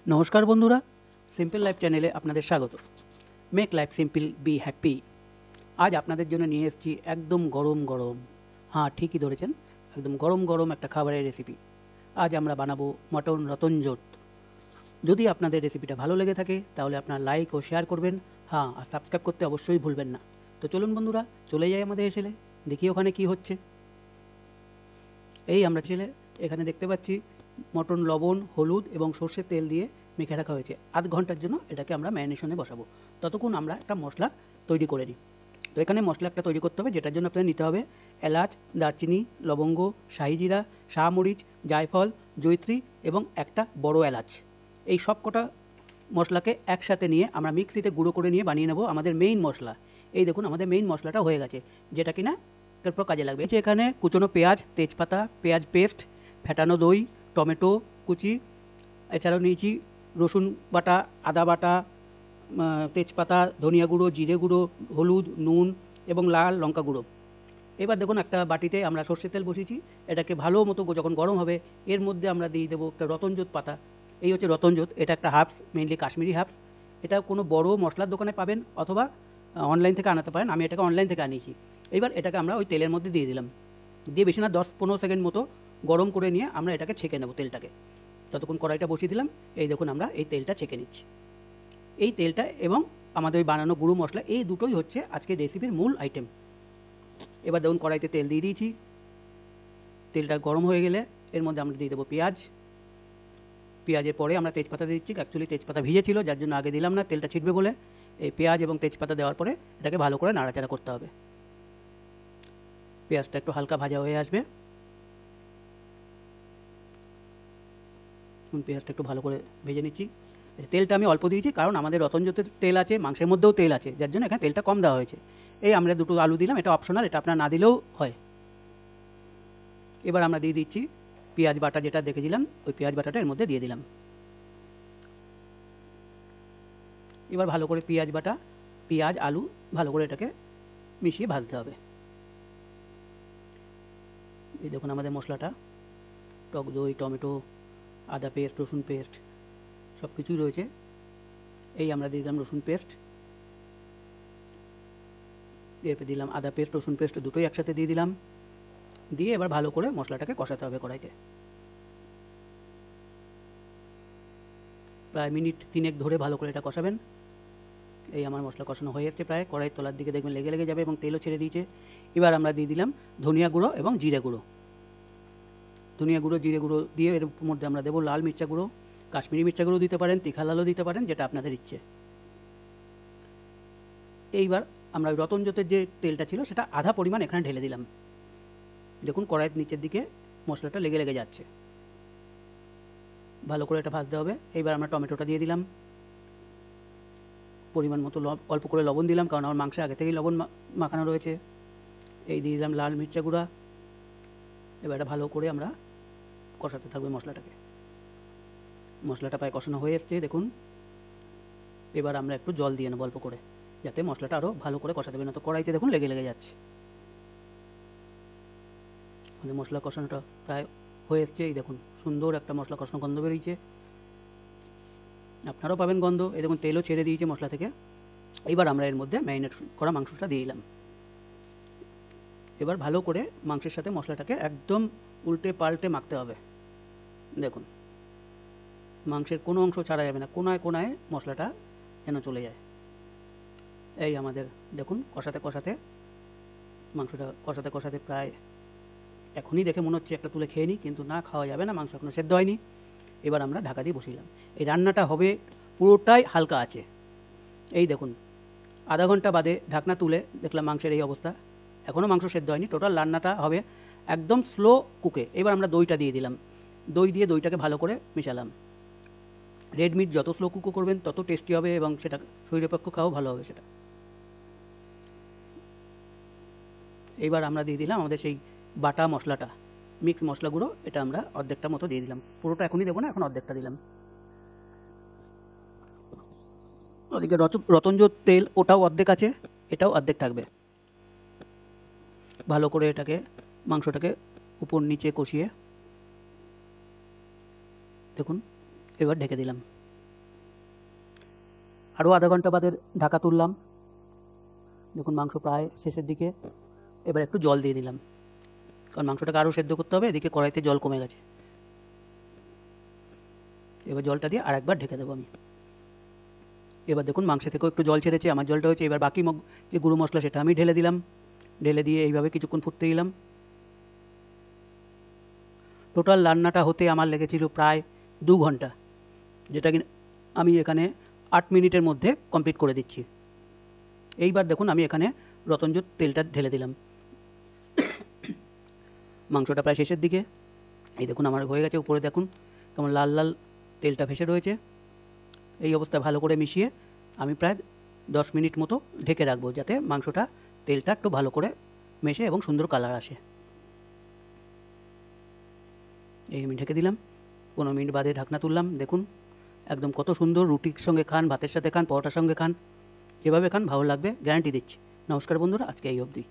নমস্কার বন্ধুরা, simple life চ্যানেলে আপনাদের স্বাগত। Make life simple, be happy. আজ আপনাদের জন্য নিয়ে এসেছি একদম গরম গরম, হ্যাঁ ঠিকই ধরেছেন, একদম গরম গরম একটা খাবারের রেসিপি। আজ আমরা বানাবো মটন রতনজোত। যদি আপনাদের রেসিপিটা ভালো লেগে থাকে তাহলে আপনার লাইক ও শেয়ার করবেন, হ্যাঁ আর সাবস্ক্রাইব করতে অবশ্যই ভুলবেন না। তো চলুন বন্ধুরা, চলে যাই আমাদের এসেলে, দেখি ওখানে কি হচ্ছে। এই আমরা ছেলে এখানে দেখতে পাচ্ছি মটন লবণ, হলুদ এবং সর্ষের তেল দিয়ে মেখে রাখা হয়েছে। আধ ঘন্টার জন্য এটাকে আমরা ম্যারিনেশনে বসাবো। ততক্ষণ আমরা একটা মশলা তৈরি করে নিই। তো এখানে মশলা একটা তৈরি করতে হবে, যেটার জন্য আপনাদের নিতে হবে এলাচ, দারচিনি, লবঙ্গ, শাহি জিরা, শাহমরিচ, জায়ফল, জয়িত্রী এবং একটা বড় এলাচ। এই সব কটা মশলাকে একসাথে নিয়ে আমরা মিক্সিতে গুঁড়ো করে নিয়ে বানিয়ে নেব আমাদের মেইন মশলা। এই দেখুন আমাদের মেইন মশলাটা হয়ে গেছে, যেটা কিনা এরপর কাজে লাগবে। এখানে কুচনো পেঁয়াজ, তেজপাতা, পেঁয়াজ পেস্ট, ফেটানো দই, টমেটো কুচি, এছাড়াও নিয়েছি রসুন বাটা, আদা বাটা, তেজপাতা, ধনিয়া গুঁড়ো, জিরে গুঁড়ো, হলুদ, নুন এবং লাল লঙ্কা গুঁড়ো। এবার দেখুন একটা বাটিতে আমরা সর্ষের তেল বসিয়েছি, এটাকে ভালো মতো যখন গরম হবে এর মধ্যে আমরা দিয়ে দেবো একটা রতনজোত পাতা। এই হচ্ছে রতনজোত, এটা একটা হার্বস, মেইনলি কাশ্মীরি হার্বস। এটা কোনো বড় মশলার দোকানে পাবেন অথবা অনলাইন থেকে আনাতে পারেন, আমি এটাকে অনলাইন থেকে আনিয়েছি। এবার এটাকে আমরা ওই তেলের মধ্যে দিয়ে দিলাম, দিয়ে বেশি না 10-15 সেকেন্ড মতো গরম করে নিয়ে আমরা এটাকে ছেঁকে নেব তেলটাকে। ততক্ষণ কড়াইটা বসিয়ে দিলাম, এই দেখুন আমরা এই তেলটা ছেঁকে নিচ্ছি। এই তেলটা এবং আমাদের ওই বানানো গুঁড়ো মশলা, এই দুটোই হচ্ছে আজকের রেসিপির মূল আইটেম। এবার দেখুন কড়াইতে তেল দিয়ে দিয়েছি, তেলটা গরম হয়ে গেলে এর মধ্যে আমরা দিয়ে দেবো পেঁয়াজ। পেঁয়াজের পরে আমরা তেজপাতা দিয়ে দিচ্ছি, অ্যাকচুয়ালি তেজপাতা ভিজে ছিল যার জন্য আগে দিলাম না, তেলটা ছিটবে বলে। এই পেঁয়াজ এবং তেজপাতা দেওয়ার পরে এটাকে ভালো করে নাড়াচাড়া করতে হবে। পেঁয়াজটা একটু হালকা ভাজা হয়ে আসবে, পেঁয়াজটা একটু ভালো করে ভেজে নিচ্ছি। তেলটা আমি অল্প দিয়েছি কারণ আমাদের রতনজোতের তেল আছে, মাংসের মধ্যেও তেল আছে, যার জন্য এখানে তেলটা কম দেওয়া হয়েছে। এই আমরা দুটো আলু দিলাম, এটা অপশনাল, এটা আপনার না দিলেও হয়। এবার আমরা দিয়ে দিচ্ছি পেঁয়াজ বাটা, যেটা দেখেছিলাম ওই পেঁয়াজ বাটাটা এর মধ্যে দিয়ে দিলাম। এবার ভালো করে পেঁয়াজ বাটা, পেঁয়াজ আলু ভালো করে এটাকে মিশিয়ে ভাজতে হবে। এই দেখুন আমাদের মশলাটা, টক দই, টমেটো, আদা পেস্ট, রসুন পেস্ট সব কিছুই রয়েছে। এই আমরা দিয়ে দিলাম রসুন পেস্ট, এরপর দিলাম আদা পেস্ট, রসুন পেস্ট দুটোই একসাথে দিয়ে দিলাম। দিয়ে এবার ভালো করে মশলাটাকে কষাতে হবে কড়াইতে। প্রায় মিনিট 3 ধরে ভালো করে এটা কষাবেন। এই আমার মশলা কষানো হয়ে এসছে প্রায়, কড়াইয়ের তলার দিকে দেখবেন লেগে লেগে যাবে এবং তেলও ছেড়ে দিয়েছে। এবার আমরা দিয়ে দিলাম ধনিয়া গুঁড়ো এবং জিরে গুঁড়ো। ধনিয়া গুঁড়ো, জিরে গুঁড়ো দিয়ে এর মধ্যে আমরা দেবো লাল মির্চা গুঁড়ো, কাশ্মীরি মির্চা গুঁড়ো দিতে পারেন, তিখা লালও দিতে পারেন, যেটা আপনাদের ইচ্ছে। এইবার আমরা রতনজোতের যে তেলটা ছিল সেটা আধা পরিমাণ এখানে ঢেলে দিলাম। দেখুন কড়াইয়ের নিচের দিকে মশলাটা লেগে লেগে যাচ্ছে, ভালো করে এটা ভাজতে হবে। এইবার আমরা টমেটোটা দিয়ে দিলাম, পরিমাণ মতো অল্প করে লবণ দিলাম কারণ আমার মাংসে আগে থেকেই লবণ মাখানো রয়েছে। এই দিয়ে দিলাম লাল মির্চা গুঁড়া। এবার এটা ভালো করে আমরা কষাতে থাকবে মশলাটাকে। মশলাটা প্রায় কষানো হয়ে এসছে দেখুন। এবার আমরা একটু জল দিয়ে নেবো অল্প করে, যাতে মশলাটা আরও ভালো করে কষাতে হবে, না তো কড়াইতে দেখুন লেগে লেগে যাচ্ছে। আমাদের মশলা কষানোটা প্রায় হয়ে এসছে, এই দেখুন সুন্দর একটা মশলা কষানো গন্ধ বেরিয়েছে, আপনারাও পাবেন গন্ধ। এই দেখুন তেলও ছেড়ে দিয়েছে মশলা থেকে। এবার আমরা এর মধ্যে ম্যারিনেট করা মাংসটা দিয়ে দিলাম। এবার ভালো করে মাংসের সাথে মশলাটাকে একদম উল্টে পাল্টে মাখতে হবে। দেখুন মাংসের কোনো অংশ ছাড়া যাবে না, কোনায় কোনায় মশলাটা যেন চলে যায়। এই আমাদের দেখুন কষাতে কষাতে মাংসটা কষাতে কষাতে প্রায়, এখনই দেখে মনে হচ্ছে একটা তুলে খেয়ে নিই, কিন্তু না, খাওয়া যাবে না, মাংস এখনও সেদ্ধ হয়নি। এবার আমরা ঢাকা দিয়ে বসিলাম। এই রান্নাটা হবে পুরোটাই হালকা আছে। এই দেখুন আধা ঘন্টা বাদে ঢাকনা তুলে দেখলাম মাংসের এই অবস্থা, এখনও মাংস সেদ্ধ হয়নি। টোটাল রান্নাটা হবে একদম স্লো কুকে। এবার আমরা দইটা দিয়ে দিলাম, দই দিয়ে দইটাকে ভালো করে মেশালাম। রেড মিট যত স্লো কুকো করবেন তত টেস্টি হবে এবং সেটা শরীরের পক্ষে খাওয়াও ভালো হবে সেটা। এইবার আমরা দিয়ে দিলাম আমাদের সেই বাটা মশলাটা, মিক্স মশলাগুলো, এটা আমরা অর্ধেকটা মতো দিয়ে দিলাম। পুরোটা এখনই দেবো না, এখন অর্ধেকটা দিলাম। ওদিকে রতনজোত তেল ওটাও অর্ধেক আছে, এটাও অর্ধেক থাকবে। ভালো করে এটাকে মাংসটাকে উপর নিচে কষিয়ে দেখুন, এবার ঢেকে দিলাম। আরও আধা ঘন্টা বাদে ঢাকা তুললাম। দেখুন মাংস প্রায় শেষের দিকে। এবার একটু জল দিয়ে দিলাম, কারণ মাংসটাকে আরও সেদ্ধ করতে হবে। এদিকে কড়াইতে জল কমে গেছে। এবার জলটা দিয়ে আর একবার ঢেকে দেবো আমি। এবার দেখুন মাংস থেকেও একটু জল ছেড়েছে, আমার জলটা হয়েছে। এবার বাকি যে গুঁড়ো মশলা সেটা আমি ঢেলে দিলাম। ঢেলে দিয়ে এইভাবে কিছুক্ষণ ফুটতে দিলাম। টোটাল রান্নাটা হতে আমার লেগেছিল প্রায় 2 ঘন্টা, যেটা কি আমি এখানে 8 মিনিটের মধ্যে কমপ্লিট করে দিচ্ছি। এইবার দেখুন আমি এখানে রতনজোত তেলটা ঢেলে দিলাম। মাংসটা প্রায় শেষের দিকে। এই দেখুন আমার হয়ে গেছে। উপরে দেখুন কেমন লাল লাল তেলটা ভেসে রয়েছে। এই অবস্থায় ভালো করে মিশিয়ে আমি প্রায় 10 মিনিট মতো ঢেকে রাখবো, যাতে মাংসটা তেলটা একটু ভালো করে মেশে এবং সুন্দর কালার আসে। এই আমি ঢেকে দিলাম। 15 মিনিট বাদে ঢাকনা তুললাম। দেখুন একদম কত সুন্দর। রুটির সঙ্গে খান, ভাতের সাথে খান, পরোটার সঙ্গে খান, যেভাবে খান ভালো লাগবে, গ্যারান্টি দিচ্ছি। নমস্কার বন্ধুরা, আজকে এই অবধি।